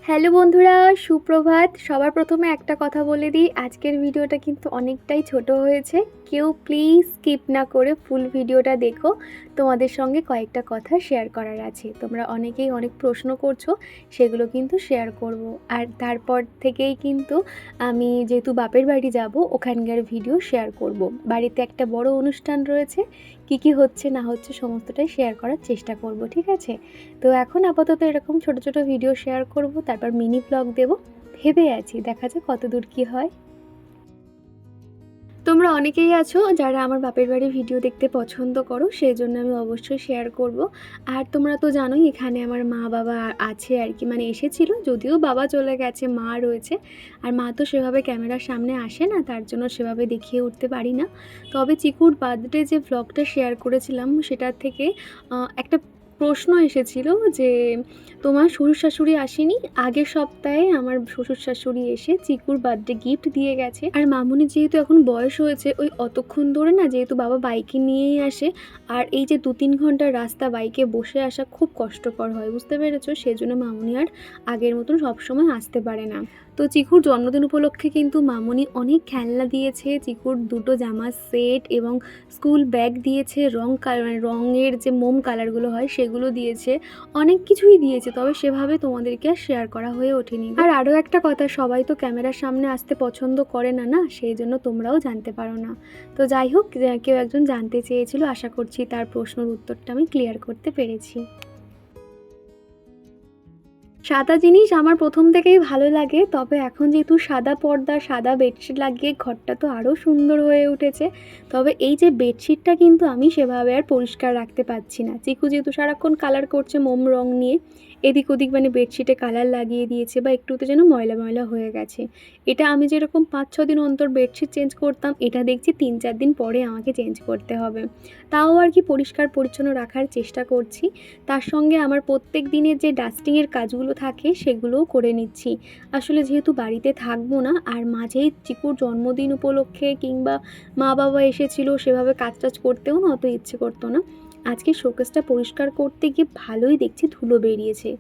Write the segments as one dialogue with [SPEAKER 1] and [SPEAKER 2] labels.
[SPEAKER 1] Hello বন্ধুরা, সুপ্রভাত। সবার প্রথমে একটা কথা বলে দিই, আজকের ভিডিওটা কিন্তু অনেকটাই ছোট হয়েছে। কেউ প্লিজ স্কিপ না করে ফুল ভিডিওটা দেখো। তোমাদের সঙ্গে কয়েকটা কথা শেয়ার করার আছে। তোমরা অনেকেই অনেক প্রশ্ন করছো, সেগুলো কিন্তু শেয়ার করব। আর তারপর থেকেই কিন্তু আমি যেহেতু বাপের বাড়ি যাব, ওখানকার ভিডিও শেয়ার করব। বাড়িতে একটা বড় অনুষ্ঠান রয়েছে, কী হচ্ছে না হচ্ছে সমস্তটাই শেয়ার করার চেষ্টা করব, ঠিক আছে? তো এখন আপাতত এরকম ছোট ছোট ভিডিও শেয়ার করব, তারপর মিনি ব্লগ দেব। ভেবে আছি, দেখা যাক কতদূর কী হয়। তোমরা অনেকেই আছো যারা আমার বাপের বাড়ির ভিডিও দেখতে পছন্দ করো, সেই জন্য আমি অবশ্যই শেয়ার করব। আর তোমরা তো জানোই এখানে আমার মা বাবা আছে আর কি, মানে এসেছিল, যদিও বাবা চলে গেছে, মা রয়েছে। আর মা তো সেভাবে ক্যামেরার সামনে আসে না, তার জন্য সেভাবে দেখিয়ে উঠতে পারি না। তবে চিকুর বার্থডে যে ভ্লগটা শেয়ার করেছিলাম, সেটার থেকে একটা প্রশ্ন এসেছিল যে তোমার শ্বশুর শাশুড়ি আসেনি। আগের সপ্তাহে আমার শ্বশুর শাশুড়ি এসে চিকুর বার্থডে গিফট দিয়ে গেছে। আর মামুনি যেহেতু এখন বয়স হয়েছে, ওই অতক্ষণ ধরে না, যেহেতু বাবা বাইকে নিয়েই আসে, আর এই যে 2-3 ঘন্টার রাস্তা বাইকে বসে আসা খুব কষ্টকর হয়, বুঝতে পেরেছো? সেজন্য মামুনি আর আগের মতন সবসময় আসতে পারে না। তো চিকুর জন্মদিন উপলক্ষে কিন্তু মামুনি অনেক খেলনা দিয়েছে, চিকুর 2টো জামার সেট এবং স্কুল ব্যাগ দিয়েছে, রঙের যে মোম কালারগুলো হয় সেগুলো দিয়েছে, অনেক কিছুই দিয়েছে। তবে সেভাবে তোমাদেরকে আর শেয়ার করা হয়ে ওঠেনি। আর আরও একটা কথা, সবাই তো ক্যামেরার সামনে আসতে পছন্দ করে না, না, সেই জন্য তোমরাও জানতে পারো না। তো যাই হোক, কেউ একজন জানতে চেয়েছিল, আশা করছি তার প্রশ্নের উত্তরটা আমি ক্লিয়ার করতে পেরেছি। সাদা জিনিস আমার প্রথম থেকেই ভালো লাগে, তবে এখন যেহেতু সাদা পর্দা, সাদা বেডশিট লাগিয়ে ঘরটা তো আরও সুন্দর হয়ে উঠেছে। তবে এই যে বেডশিটটা কিন্তু আমি সেভাবে আর পরিষ্কার রাখতে পারছি না। চিকু যেহেতু সারাক্ষণ কালার করছে মোম রং নিয়ে, এদিক ওদিক মানে বেডশিটে কালার লাগিয়ে দিয়েছে, বা একটুতে যেন ময়লা ময়লা হয়ে গেছে। এটা আমি যেরকম 5-6 দিন অন্তর বেডশিট চেঞ্জ করতাম, এটা দেখছি 3-4 দিন পরে আমাকে চেঞ্জ করতে হবে। তাও আর কি পরিষ্কার পরিচ্ছন্ন রাখার চেষ্টা করছি। তার সঙ্গে আমার প্রত্যেক দিনের যে ডাস্টিংয়ের কাজগুলো থাকে সেগুলোও করে নিচ্ছি। আসলে যেহেতু বাড়িতে থাকবো না, আর মাঝেই চিকুর জন্মদিন উপলক্ষে কিংবা মা বাবা এসেছিল, সেভাবে কাজ টাজ করতেও না অত ইচ্ছে করতো না। আজকে শোকেসটা পরিষ্কার করতে গিয়ে ভালোই দেখছি ধুলো বেরিয়েছে।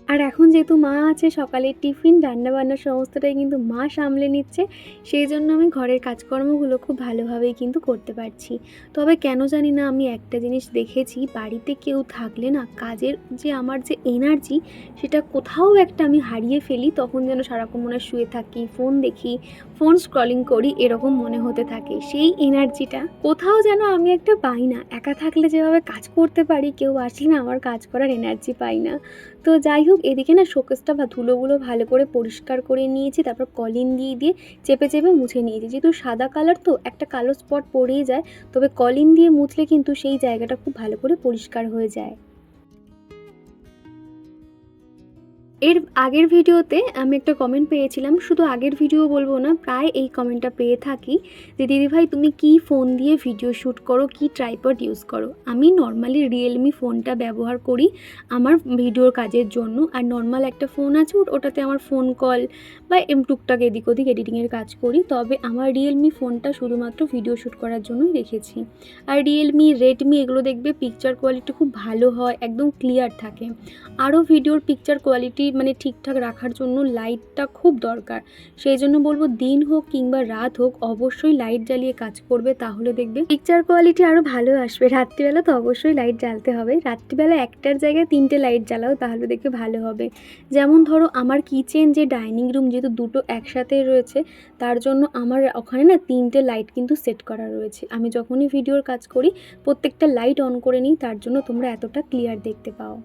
[SPEAKER 1] আর এখন যেহেতু মা আছে, সকালের টিফিন রান্নাবান্না সমস্তটাই কিন্তু মা সামলে নিচ্ছে, সেই জন্য আমি ঘরের কাজকর্মগুলো খুব ভালোভাবেই কিন্তু করতে পারছি। তবে কেন জানি না, আমি একটা জিনিস দেখেছি, বাড়িতে কেউ থাকলে না, কাজের যে আমার যে এনার্জি, সেটা কোথাও একটা আমি হারিয়ে ফেলি। তখন যেন সারাক্ষণ মনে হয় শুয়ে থাকি, ফোন দেখি, ফোন স্ক্রলিং করি, এরকম মনে হতে থাকে। সেই এনার্জিটা কোথাও যেন আমি একটা পাই না। একা থাকলে যেভাবে কাজ করতে পারি, কেউ আসলে না আমার কাজ করার এনার্জি পাই না। তো যাই হোক, এদিকে না শোকেসটা বা ধুলোগুলো ভালো করে পরিষ্কার করে নিয়েছি, তারপর কলিন দিয়ে চেপে চেপে মুছে নিয়েছি। যেহেতু সাদা কালার তো একটা কালো স্পট পড়েই যায়, তবে কলিন দিয়ে মুছলে কিন্তু সেই জায়গাটা খুব ভালো করে পরিষ্কার হয়ে যায়। এর আগের ভিডিওতে আমি একটা কমেন্ট পেয়েছিলাম, শুধু আগের ভিডিও বলবো না, প্রায় এই কমেন্টটা পেয়ে থাকি যে দিদিভাই তুমি কি ফোন দিয়ে ভিডিও শ্যুট করো, কি ট্রাইপড ইউজ করো। আমি নর্মালি রিয়েলমি ফোনটা ব্যবহার করি আমার ভিডিওর কাজের জন্য। আর নর্মাল একটা ফোন আছে, ওটাতে আমার ফোন কল বা টুকটাক এদিক ওদিক এডিটিংয়ের কাজ করি। তবে আমার রিয়েলমি ফোনটা শুধুমাত্র ভিডিও শ্যুট করার জন্যই রেখেছি। আর রিয়েলমি, রেডমি এগুলো দেখবে পিকচার কোয়ালিটি খুব ভালো হয়, একদম ক্লিয়ার থাকে। আরও ভিডিওর পিকচার কোয়ালিটি মানে ঠিকঠাক রাখার জন্য লাইটটা খুব দরকার। সেই জন্য বলবো, দিন হোক কিংবা রাত হোক, অবশ্যই লাইট জ্বালিয়ে কাজ করবে, তাহলে দেখবে পিকচার কোয়ালিটি আরও ভালো আসবে। রাত্রিবেলা তো অবশ্যই লাইট জ্বালতে হবে, রাত্রিবেলা একটার জায়গায় 3টে লাইট জ্বালাও, তাহলে দেখবে ভালো হবে। যেমন ধরো আমার কিচেন যে ডাইনিং রুম, যেহেতু দুটো একসাথে রয়েছে, তার জন্য আমার ওখানে না 3টে লাইট কিন্তু সেট করা রয়েছে। আমি যখনই ভিডিওর কাজ করি প্রত্যেকটা লাইট অন করে নিই, তার জন্য তোমরা এতটা ক্লিয়ার দেখতে পাও।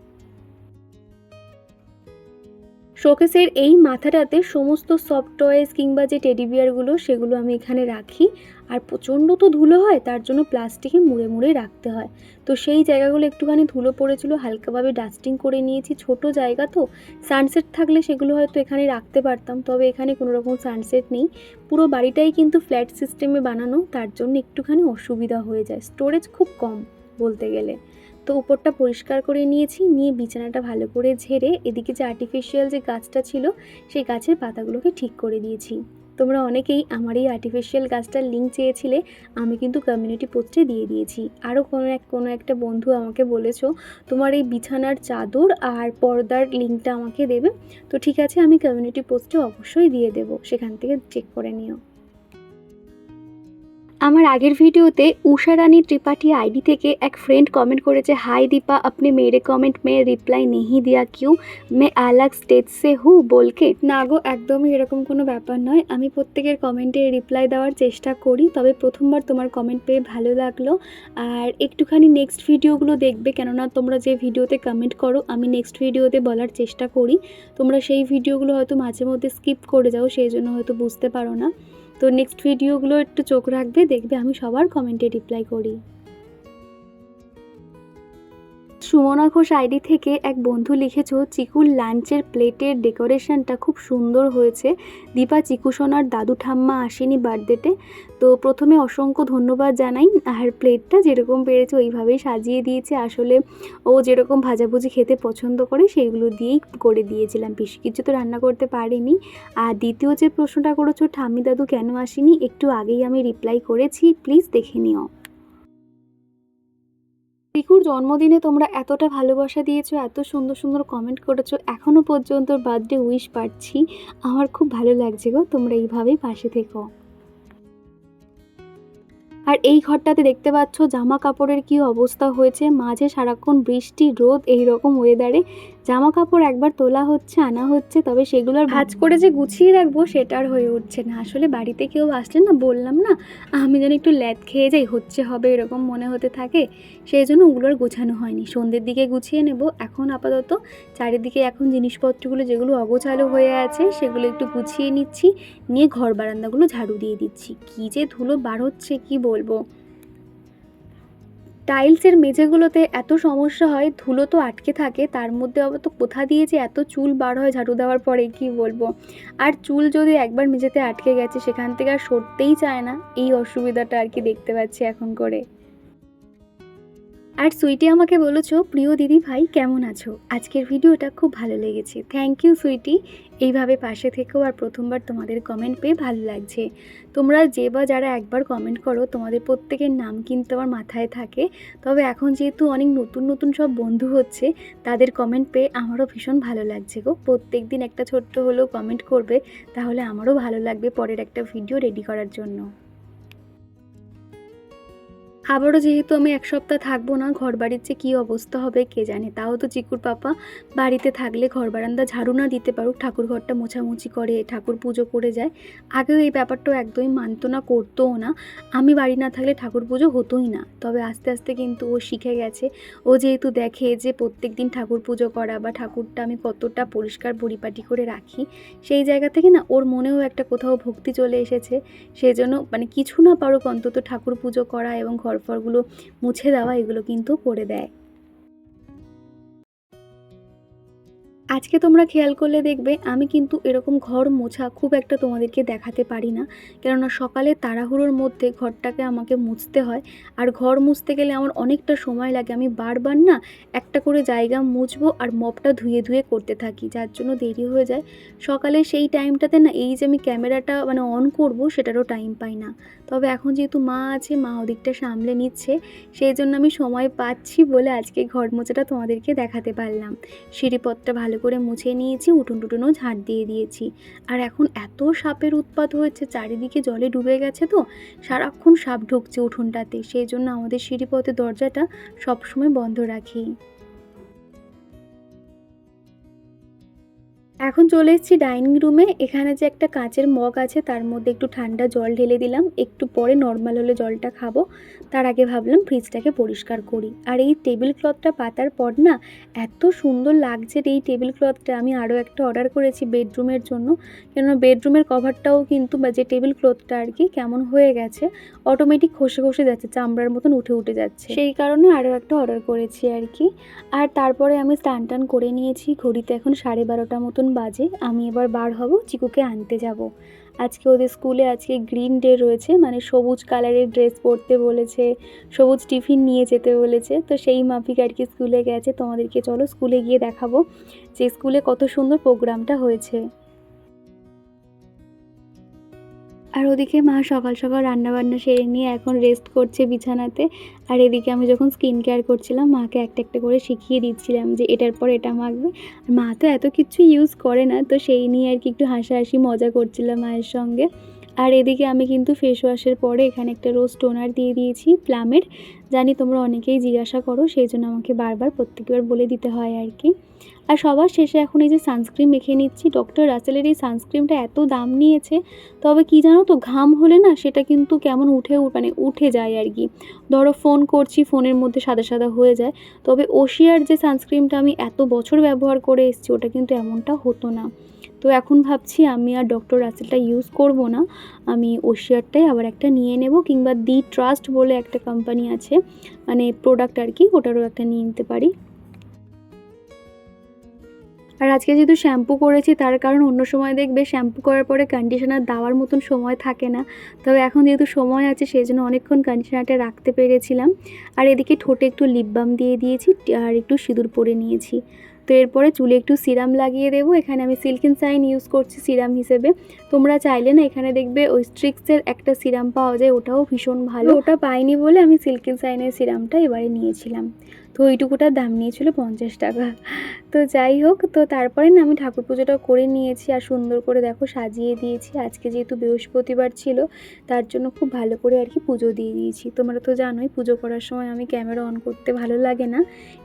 [SPEAKER 1] শোকেসের এই মাথাটাতে সমস্ত সফট টয়েস কিংবা যে টেডি বিয়ারগুলো, সেগুলো আমি এখানে রাখি। আর প্রচণ্ড তো ধুলো হয়, তার জন্য প্লাস্টিকে মুড়ে মুড়ে রাখতে হয়। তো সেই জায়গাগুলো একটুখানি ধুলো পড়েছিল, হালকাভাবে ডাস্টিং করে নিয়েছি। ছোট জায়গা তো, সানসেট থাকলে সেগুলো হয়তো এখানে রাখতে পারতাম, তবে এখানে কোনো রকম সানসেট নেই। পুরো বাড়িটাই কিন্তু ফ্ল্যাট সিস্টেমে বানানো, তার জন্য একটুখানি অসুবিধা হয়ে যায়, স্টোরেজ খুব কম বলতে গেলে। তো উপরটা পরিষ্কার করে নিয়েছি, নিয়ে বিছানাটা ভালো করে ঝেড়ে এদিকে যে আর্টিফিশিয়াল যে গাছটা ছিল, সেই গাছের পাতাগুলোকে ঠিক করে দিয়েছি। তোমরা অনেকেই আমার এই আর্টিফিশিয়াল গাছটার লিঙ্ক চেয়েছিলে, আমি কিন্তু কমিউনিটি পোস্টে দিয়ে দিয়েছি। আরও কোনো একটা বন্ধু আমাকে বলেছো তোমার এই বিছানার চাদর আর পর্দার লিঙ্কটা আমাকে দেবে, তো ঠিক আছে, আমি কমিউনিটি পোস্টে অবশ্যই দিয়ে দেবো, সেখান থেকে চেক করে নিও। আমার আগের ভিডিওতে উষা রানী ত্রিপাঠী আইডি থেকে এক ফ্রেন্ড কমেন্ট করেছে, হাই দীপা, আপনি मेरे कमेंट में रिप्लाई नहीं दिया क्यों, मैं अलग स्टेट से हूँ बोल के। না গো, একদমই এরকম কোনো ব্যাপার নয়, আমি প্রত্যেকের কমেন্টে রিপ্লাই দেওয়ার চেষ্টা করি, তবে প্রথমবার তোমার কমেন্ট পেয়ে ভালো লাগলো। আর একটুখানি নেক্সট ভিডিওগুলো দেখবে, কেননা তোমরা যে ভিডিওতে কমেন্ট করো আমি নেক্সট ভিডিওতে বলার চেষ্টা করি, তোমরা সেই ভিডিওগুলো হয়তো মাঝে মধ্যে স্কিপ করে যাও, সেই জন্য হয়তো বুঝতে পারো না। তো নেক্সট ভিডিওগুলো একটু চোখ রাখবে, দেখবে আমি সবার কমেন্টে রিপ্লাই করি। সুমনা ঘোষ আইডি থেকে এক বন্ধু লিখেছো, চিকুর লাঞ্চের প্লেটের ডেকোরেশনটা খুব সুন্দর হয়েছে, দীপা চিকু সোনার দাদু ঠাম্মা আসেনি বার্থডেতে। তো প্রথমে অসংখ্য ধন্যবাদ জানাই, আর প্লেটটা যেরকম পেরেছে ওইভাবেই সাজিয়ে দিয়েছে, আসলে ও যেরকম ভাজাভুজি খেতে পছন্দ করে সেইগুলো দিয়েই করে দিয়েছিলাম, বেশি কিছু তো রান্না করতে পারিনি। আর দ্বিতীয় যে প্রশ্নটা করেছো ঠাম্মি দাদু কেন আসেনি, একটু আগেই আমি রিপ্লাই করেছি, প্লিজ দেখে নিও। চিকুর জন্মদিনে তোমরা এতটা ভালোবাসা দিয়েছো, এত সুন্দর সুন্দর কমেন্ট করেছো, এখনও পর্যন্ত বার্থডে উইশ পাচ্ছি, আমার খুব ভালো লাগছে গো, তোমরা এইভাবেই পাশে থেকো। আর এই ঘরটাতে দেখতে পাচ্ছ জামা কাপড়ের কি অবস্থা হয়েছে, মাঝে সারাক্ষণ বৃষ্টি রোদ, এই রকম ওয়েদারে জামা কাপড় একবার তোলা হচ্ছে আনা হচ্ছে, তবে সেগুলোর ভাঁজ করে যে গুছিয়ে রাখবো সেটা আর হয়ে উঠছে না। আসলে বাড়িতে কেউ আসলে না, বললাম না আমি যেন একটু ল্যাদ খেয়ে যাই, হচ্ছে হবে এরকম মনে হতে থাকে, সেই জন্য ওগুলোর গোছানো হয়নি, সন্ধ্যের দিকে গুছিয়ে নেব। এখন আপাতত চারিদিকে এখন জিনিসপত্রগুলো যেগুলো অগোছালো হয়ে আছে সেগুলো একটু গুছিয়ে নিচ্ছি, নিয়ে ঘর বারান্দাগুলো ঝাড়ু দিয়ে দিচ্ছি। কী যে ধুলো বার হচ্ছে কি বলবো, টাইলসের মেঝেগুলোতে এত সমস্যা হয়, ধুলো তো আটকে থাকে, তার মধ্যে আবার তো কোথা দিয়ে যে এত চুল বার হয় ঝাড়ু দেওয়ার পরে কি বলবো। আর চুল যদি একবার মেঝেতে আটকে গেছে সেখান থেকে আর সরতেই চায় না, এই অসুবিধাটা আর কি দেখতে পাচ্ছি এখন করে। আর সুইটি আমাকে বলেছো, প্রিয় দিদি ভাই কেমন আছো, আজকের ভিডিওটা খুব ভালো লেগেছে, থ্যাংক ইউ সুইটি, এইভাবে পাশে থেকেও। আর প্রথমবার তোমাদের কমেন্ট পেয়ে ভালো লাগছে, তোমরা যে বা যারা একবার কমেন্ট করো তোমাদের প্রত্যেকের নাম কিন্তু আমার মাথায় থাকে, তবে এখন যেহেতু অনেক নতুন নতুন সব বন্ধু হচ্ছে, তাদের কমেন্ট পেয়ে আমারও ভীষণ ভালো লাগছে গো। প্রত্যেক দিন একটা ছোট্ট হলেও কমেন্ট করবে, তাহলে আমারও ভালো লাগবে পরের একটা ভিডিও রেডি করার জন্য। আবারও যেহেতু আমি এক সপ্তাহ থাকবো না, ঘর বাড়ির যে কী অবস্থা হবে কে জানে, তাও তো চিকুর পাপা বাড়িতে থাকলে ঘর বারান্দা ঝাড়ু না দিতে পারুক, ঠাকুর ঘরটা মোছামুছি করে ঠাকুর পুজো করে যায়। আগেও এই ব্যাপারটাও একদমই মানতো না, করতোও না, আমি বাড়ি না থাকলে ঠাকুর পুজো হতোই না, তবে আস্তে আস্তে কিন্তু ও শিখে গেছে। ও যেহেতু দেখে যে প্রত্যেক দিন ঠাকুর পুজো করা বা ঠাকুরটা আমি কতটা পরিষ্কার পরিপাটি করে রাখি, সেই জায়গা থেকে না ওর মনেও একটা কোথাও ভক্তি চলে এসেছে, সেই জন্য মানে কিছু না পারুক অন্তত ঠাকুর পুজো করা এবং ঘরফরগুলো মুছে দেওয়া এগুলো কিন্তু করে দেয়। আজকে তোমরা খেয়াল করলে দেখবে আমি কিন্তু এরকম ঘর মোছা খুব একটা তোমাদেরকে দেখাতে পারি না, কেননা সকালে তাড়াহুড়োর মধ্যে ঘরটাকে আমাকে মুছতে হয়, আর ঘর মুছতে গেলে আমার অনেকটা সময় লাগে, আমি বারবার না একটা করে জায়গা মুছবো আর মপটা ধুয়ে ধুয়ে করতে থাকি, যার জন্য দেরি হয়ে যায়। সকালে সেই টাইমটাতে না এই যে আমি ক্যামেরাটা মানে অন করব সেটারও টাইম পাই না, তবে এখন যেহেতু মা আছে, মা ওদিকটা সামলে নিচ্ছে, সেই জন্য আমি সময় পাচ্ছি বলে আজকে ঘর মোছাটা তোমাদেরকে দেখাতে পারলাম। সিঁড়িপথটা ভালো করে মুছে নিয়েছি, উঠোন টুটুনও ঝাঁট দিয়ে দিয়েছি। আর এখন এত সাপের উৎপাত হয়েছে, চারিদিকে জলে ডুবে গেছে, তো সারাক্ষণ সাপ ঢুকছে উঠোনটাতে, সেই জন্য আমাদের সিঁড়িপথের দরজাটা সবসময় বন্ধ রাখি। এখন চলে এসেছি ডাইনিং রুমে, এখানে যে একটা কাঁচের মগ আছে তার মধ্যে একটু ঠান্ডা জল ঢেলে দিলাম, একটু পরে নর্মাল হলে জলটা খাবো, তার আগে ভাবলাম ফ্রিজটাকে পরিষ্কার করি। আর এই টেবিল ক্লথটা পাতার পর না এত সুন্দর লাগছে এই টেবিল ক্লথটা, আমি আরও একটা অর্ডার করেছি বেডরুমের জন্য, কেননা বেডরুমের কভারটাও কিন্তু বা যে টেবিল ক্লথটা আর কি কেমন হয়ে গেছে, অটোমেটিক খসে খসে যাচ্ছে, চামড়ার মতন উঠে উঠে যাচ্ছে, সেই কারণে আরও একটা অর্ডার করেছি আর কি। আর তারপরে আমি স্নান টান করে নিয়েছি, ঘড়িতে এখন 12:30 মতন বাজে, আমি এবার বার হব, চিকুকে আনতে যাব। আজকে ওদের স্কুলে আজকে গ্রিন ডে রয়েছে, মানে সবুজ কালারের ড্রেস পরতে বলেছে, সবুজ টিফিন নিয়ে যেতে বলেছে, তো সেই মাফিক আর কি স্কুলে গেছে। তোমাদেরকে চলো স্কুলে গিয়ে দেখাবো যে স্কুলে কত সুন্দর প্রোগ্রামটা হয়েছে। আর ওদিকে মা সকাল সকাল রান্নাবান্না সেরে নিয়ে এখন রেস্ট করছে বিছানাতে। আর এদিকে আমি যখন স্কিন কেয়ার করছিলাম মাকে একটা একটা করে শিখিয়ে দিচ্ছিলাম যে এটার পর এটা মাখবে। আর মা তো এত কিছু ইউজ করে না, তো সেই নিয়ে আর কি একটু হাসাহাসি মজা করছিলাম মায়ের সঙ্গে। আর এদিকে আমি কিন্তু ফেস ওয়াশের পরে এখানে একটা রোজ টোনার দিয়ে দিয়েছি প্লামের। জানি তোমরা অনেকেই জিজ্ঞাসা করো, সেই জন্য আমাকে বারবার প্রত্যেকবার বলে দিতে হয় আর কি। আর সবার শেষে এখন এই যে সানস্ক্রিন মেখে নিচ্ছি। ডক্টর রাসেলের এই সানস্ক্রিনটা এত দাম নিয়েছে, তবে কি জানো তো, ঘাম হলে না সেটা কিন্তু কেমন উঠে যায় আর কি। ধরো ফোন করছি, ফোনের মধ্যে সাদা সাদা হয়ে যায়। তবে ওশিয়ার যে সানস্ক্রিনটা আমি এত বছর ব্যবহার করে এসেছি, ওটা কিন্তু এমনটা হতো না। তো এখন ভাবছি আমি আর ডক্টর রাসেলটা ইউজ করব না, আমি ওশিয়ারটাই আবার একটা নিয়ে নেব, কিংবা দি ট্রাস্ট বলে একটা কোম্পানি আছে, মানে প্রোডাক্ট আর কি, ওটারও একটা নিয়ে নিতে পারি। আর আজকে যেহেতু শ্যাম্পু করেছি, তার কারণ অন্য সময় দেখবে শ্যাম্পু করার পরে কন্ডিশনার দেওয়ার মতন সময় থাকে না। তবে এখন যেহেতু সময় আছে, সেই জন্য অনেকক্ষণ কন্ডিশনারটা রাখতে পেরেছিলাম। আর এদিকে ঠোঁটে একটু লিপ বাম দিয়ে দিয়েছি, আর একটু সিঁদুর পরে নিয়েছি। তো এরপরে চুলে একটু সিরাম লাগিয়ে দেবো। এখানে আমি সিল্ক অ্যান্ড শাইন ইউজ করছি সিরাম হিসেবে। তোমরা চাইলে না এখানে দেখবে ওই স্ট্রিক্সের একটা সিরাম পাওয়া যায়, ওটাও ভীষণ ভালো। ওটা পাইনি বলে আমি সিল্ক অ্যান্ড শাইনের সিরামটা এবারে নিয়েছিলাম। তো ওইটুকুটার দাম নিয়েছিল 50 টাকা। তো যাই হোক, তো তারপরে না আমি ঠাকুর পুজোটা করে নিয়েছি, আর সুন্দর করে দেখো সাজিয়ে দিয়েছি। আজকে যেহেতু বৃহস্পতিবার ছিল, তার জন্য খুব ভালো করে আর কি পুজো দিয়ে দিয়েছি। তোমরা তো জানোই পুজো করার সময় আমি ক্যামেরা অন করতে ভালো লাগে না,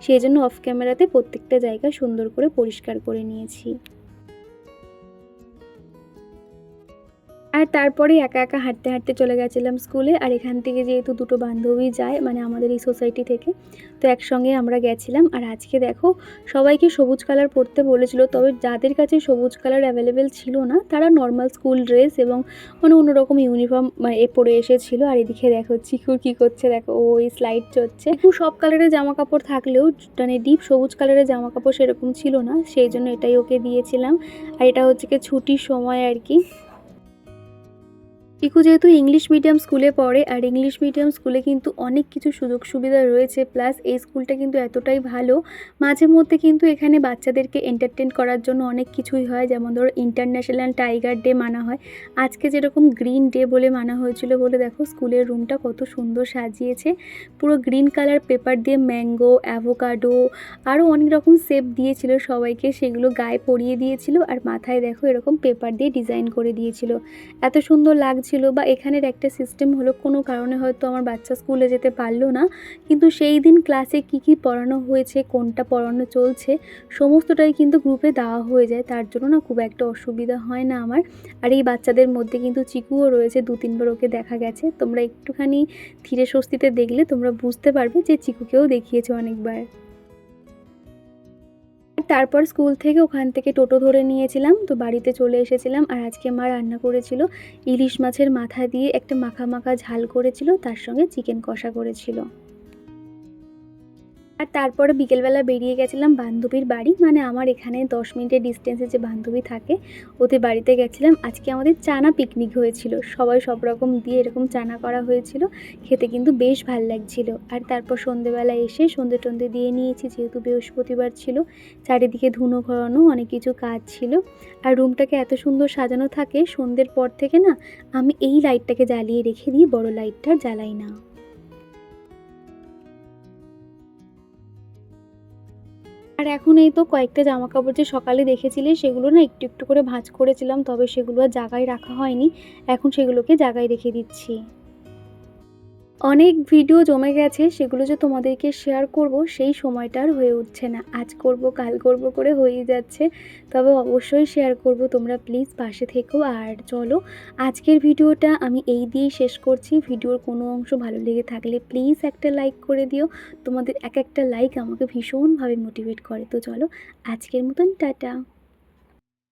[SPEAKER 1] সেই জন্য অফ ক্যামেরাতে প্রত্যেকটা জায়গা সুন্দর করে পরিষ্কার করে নিয়েছি। আর তারপরে একা একা হাঁটতে হাঁটতে চলে গেছিলাম স্কুলে। আর এখান থেকে যেহেতু দুটো বান্ধবী যায়, মানে আমাদের এই সোসাইটি থেকে, তো একসঙ্গে আমরা গেছিলাম। আর আজকে দেখো সবাইকে সবুজ কালার পরতে বলেছিল, তবে যাদের কাছে সবুজ কালার অ্যাভেলেবেল ছিল না, তারা নর্মাল স্কুল ড্রেস এবং মানে অন্যরকম ইউনিফর্ম পরে এসেছিলো। আর এদিকে দেখো চিকুর কী করছে, দেখো ও এই স্লাইড চড়ছে। চিকু সব কালারের জামা কাপড় থাকলেও মানে ডিপ সবুজ কালারের জামা কাপড় সেরকম ছিল না, সেই জন্য এটাই ওকে দিয়েছিলাম। আর এটা হচ্ছে কি ছুটির সময় আর কি। চিকু যেহেতু ইংলিশ মিডিয়াম স্কুলে পড়ে, আর ইংলিশ মিডিয়াম স্কুলে কিন্তু অনেক কিছু সুযোগ সুবিধা রয়েছে, প্লাস এই স্কুলটা কিন্তু এতটাই ভালো, মাঝে মধ্যে কিন্তু এখানে বাচ্চাদেরকে এন্টারটেন করার জন্য অনেক কিছুই হয়। যেমন ধরো ইন্টারন্যাশনাল টাইগার ডে মানা হয়, আজকে যেরকম গ্রিন ডে বলে মানা হয়েছিল বলে দেখো স্কুলের রুমটা কত সুন্দর সাজিয়েছে। পুরো গ্রিন কালার পেপার দিয়ে ম্যাঙ্গো, অ্যাভোকাডো, আরও অনেক রকম শেপ দিয়েছিল সবাইকে, সেগুলো গায়ে পরিয়ে দিয়েছিল। আর মাথায় দেখো এরকম পেপার দিয়ে ডিজাইন করে দিয়েছিল, এত সুন্দর লাগছিল। বা এখানের একটা সিস্টেম হলো, কোনো কারণে হয়তো আমার বাচ্চা স্কুলে যেতে পারলো না, কিন্তু সেই দিন ক্লাসে কি কি পড়ানো হয়েছে, কোনটা পড়ানো চলছে, সমস্তটাই কিন্তু গ্রুপে দেওয়া হয়ে যায়। তার জন্য না খুব একটা অসুবিধা হয় না আমার। আর এই বাচ্চাদের মধ্যে কিন্তু চিকুও রয়েছে, 2-3 বার ওকে দেখা গেছে। তোমরা একটুখানি ধীরে স্বস্তিতে দেখলে তোমরা বুঝতে পারবে যে চিকুকেও দেখিয়েছে অনেকবার। তারপর স্কুল থেকে ওখান থেকে টোটো ধরে নিয়েছিলাম, তো বাড়িতে চলে এসেছিলাম। আর আজকে মা রান্না করেছিল ইলিশ মাছের মাথা দিয়ে একটা মাখা মাখা ঝাল করেছিল, তার সঙ্গে চিকেন কষা করেছিল। আর তারপরে বিকেলবেলা বেরিয়ে গেছিলাম বান্ধবীর বাড়ি, মানে আমার এখানে 10 মিনিটের ডিস্টেন্সে যে বান্ধবী থাকে, ওদের বাড়িতে গেছিলাম। আজকে আমাদের চানা পিকনিক হয়েছিল, সবাই সব রকম দিয়ে এরকম চানা করা হয়েছিল, খেতে কিন্তু বেশ ভাল লাগছিল। আর তারপর সন্ধেবেলা এসে সন্ধে টন্ধে দিয়ে নিয়েছি, যেহেতু বৃহস্পতিবার ছিল, চারিদিকে ধুনো ঘরানো, অনেক কিছু কাজ ছিল। আর রুমটাকে এত সুন্দর সাজানো থাকে, সন্ধ্যের পর থেকে না আমি এই লাইটটাকে জ্বালিয়ে রেখে দিই, বড় লাইটটা জ্বালাই না। আর এখন এই তো কয়েকটা জামাকাপড় যে সকালে দেখেছিলে, সেগুলো না একটু একটু করে ভাঁজ করেছিলাম, তবে সেগুলো আর জায়গায় রাখা হয়নি, এখন সেগুলোকে জায়গায় রেখে দিচ্ছি। অনেক ভিডিও জমে গেছে, সেগুলো যে তোমাদেরকে শেয়ার করব সেই সময়টা আর হয়ে উঠছে না, আজ করব কাল করব করে হয়েই যাচ্ছে। তবে অবশ্যই শেয়ার করব, তোমরা প্লিজ পাশে থেকো। আর চলো আজকের ভিডিওটা আমি এই দিয়েই শেষ করছি। ভিডিওর কোনো অংশ ভালো লেগে থাকলে প্লিজ একটা লাইক করে দিও, তোমাদের এক একটা লাইক আমাকে ভীষণভাবে মোটিভেট করে। তো চলো আজকের মতন টাটা।